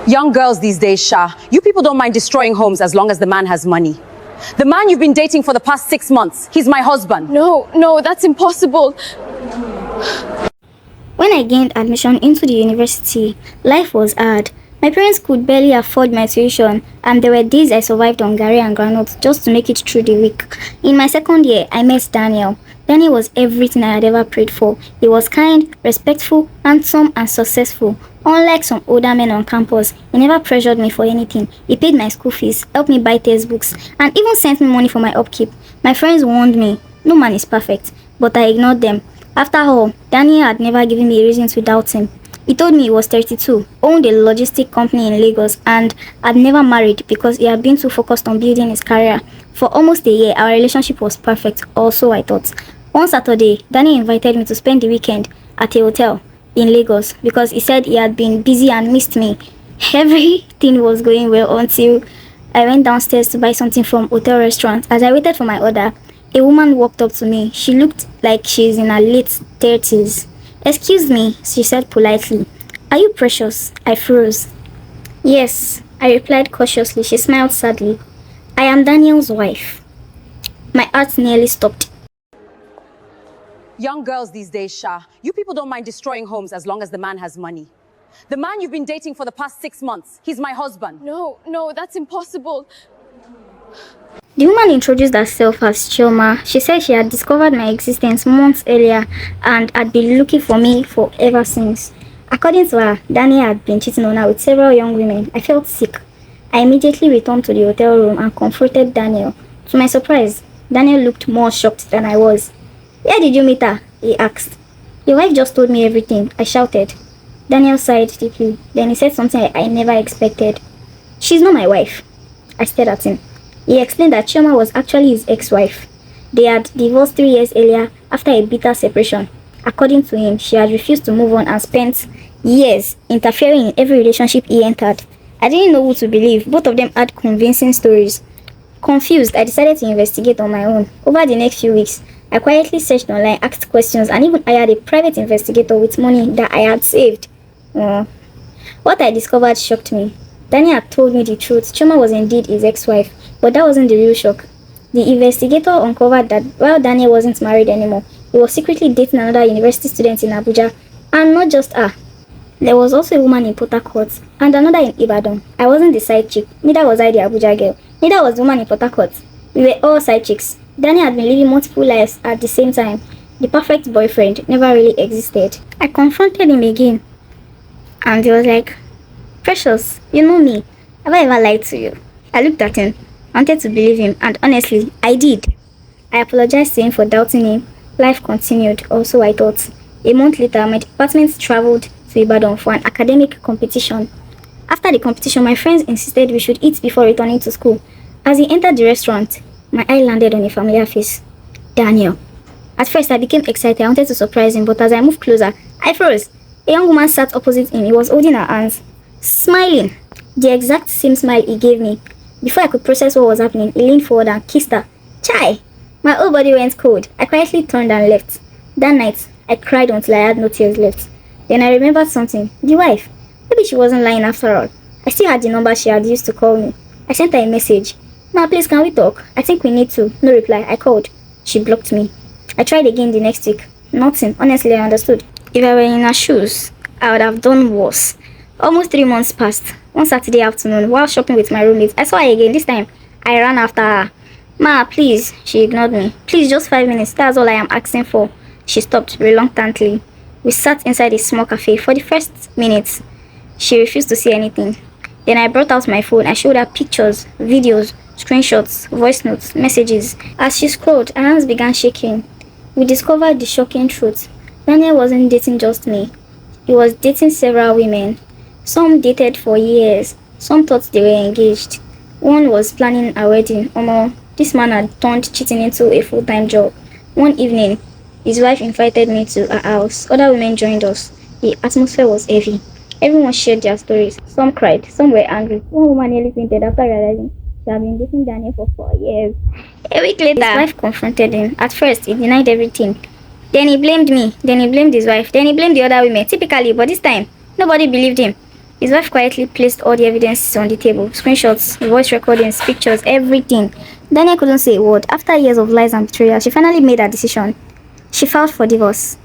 Young girls these days, Sha, you people don't mind destroying homes as long as the man has money. The man you've been dating for the past 6 months, he's my husband. No, that's impossible. When I gained admission into the university, life was hard. My parents could barely afford my tuition, and there were days I survived on Gary and Granola just to make it through the week. In my second year, I met Daniel. Daniel was everything I had ever prayed for. He was kind, respectful, handsome, and successful. Unlike some older men on campus, he never pressured me for anything. He paid my school fees, helped me buy textbooks, and even sent me money for my upkeep. My friends warned me, no man is perfect, but I ignored them. After all, Daniel had never given me a reason to doubt him. He told me he was 32, owned a logistic company in Lagos, and had never married because he had been too focused on building his career. For almost a year, our relationship was perfect, or so I thought. One Saturday, Daniel invited me to spend the weekend at a hotel in Lagos because he said he had been busy and missed me. Everything was going well until I went downstairs to buy something from hotel restaurant. As I waited for my order, a woman walked up to me. She looked like she's in her late 30s. "Excuse me," she said politely. "Are you Precious?" I froze. "Yes," I replied cautiously. She smiled sadly. "I am Daniel's wife." My heart nearly stopped. Young girls these days, Sha, you people don't mind destroying homes as long as the man has money. The man you've been dating for the past 6 months, he's my husband. No, that's impossible. The woman introduced herself as Chioma. She said she had discovered my existence months earlier and had been looking for me for ever since. According to her, Daniel had been cheating on her with several young women. I felt sick. I immediately returned to the hotel room and confronted Daniel. To my surprise, Daniel looked more shocked than I was. "Where did you meet her?" he asked. "Your wife just told me everything," I shouted. Daniel sighed deeply. Then he said something I never expected. "She's not my wife." I stared at him. He explained that Chioma was actually his ex-wife. They had divorced 3 years earlier after a bitter separation. According to him, she had refused to move on and spent years interfering in every relationship he entered. I didn't know who to believe. Both of them had convincing stories. Confused, I decided to investigate on my own. Over the next few weeks, I quietly searched online, asked questions, and even hired a private investigator with money that I had saved. What I discovered shocked me. Daniel had told me the truth. Chioma was indeed his ex-wife, but that wasn't the real shock. The investigator uncovered that while Daniel wasn't married anymore, he was secretly dating another university student in Abuja, and not just her. There was also a woman in Port Harcourt and another in Ibadan. I wasn't the side chick, neither was I the Abuja girl, neither was the woman in Port Harcourt. We were all side chicks. Daniel had been living multiple lives at the same time. The perfect boyfriend never really existed. I confronted him again, and he was like, "Precious, you know me. Have I ever lied to you?" I looked at him, wanted to believe him, and honestly, I did. I apologized to him for doubting him. Life continued, also I thought. A month later, my department traveled to Ibadan for an academic competition. After the competition, my friends insisted we should eat before returning to school. As we entered the restaurant, my eye landed on a familiar face. Daniel. At first, I became excited. I wanted to surprise him, but as I moved closer, I froze. A young woman sat opposite him. He was holding her hands, smiling. The exact same smile he gave me. Before I could process what was happening, he leaned forward and kissed her. Chai! My whole body went cold. I quietly turned and left. That night, I cried until I had no tears left. Then I remembered something. The wife. Maybe she wasn't lying after all. I still had the number she had used to call me. I sent her a message. "Ma, please, can we talk? I think we need to." No reply. I called. She blocked me. I tried again the next week. Nothing. Honestly, I understood. If I were in her shoes, I would have done worse. Almost 3 months passed. One Saturday afternoon, while shopping with my roommates, I saw her again. This time, I ran after her. "Ma, please." She ignored me. "Please, just 5 minutes. That's all I am asking for." She stopped reluctantly. We sat inside a small cafe. For the first minutes, she refused to say anything. Then I brought out my phone. I showed her pictures, videos, screenshots, voice notes, messages. As she scrolled, her hands began shaking. We discovered the shocking truth. Daniel wasn't dating just me. He was dating several women. Some dated for years. Some thought they were engaged. One was planning a wedding. This man had turned cheating into a full-time job. One evening, his wife invited me to her house. Other women joined us. The atmosphere was heavy. Everyone shared their stories. Some cried, some were angry. One woman nearly fainted after realizing she had been dating Daniel for 4 years. A week later, his wife confronted him. At first, he denied everything. Then he blamed me. Then he blamed his wife. Then he blamed the other women. Typically, but this time, nobody believed him. His wife quietly placed all the evidence on the table. Screenshots, voice recordings, pictures, everything. Daniel couldn't say a word. After years of lies and betrayal, she finally made her decision. She filed for divorce.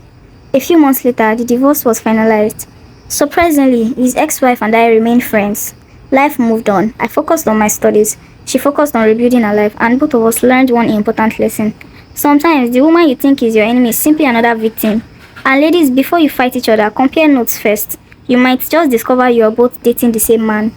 A few months later, the divorce was finalized. Surprisingly, his ex-wife and I remained friends. Life moved on. I focused on my studies. She focused on rebuilding her life, and both of us learned one important lesson. Sometimes, the woman you think is your enemy is simply another victim. And ladies, before you fight each other, compare notes first. You might just discover you are both dating the same man.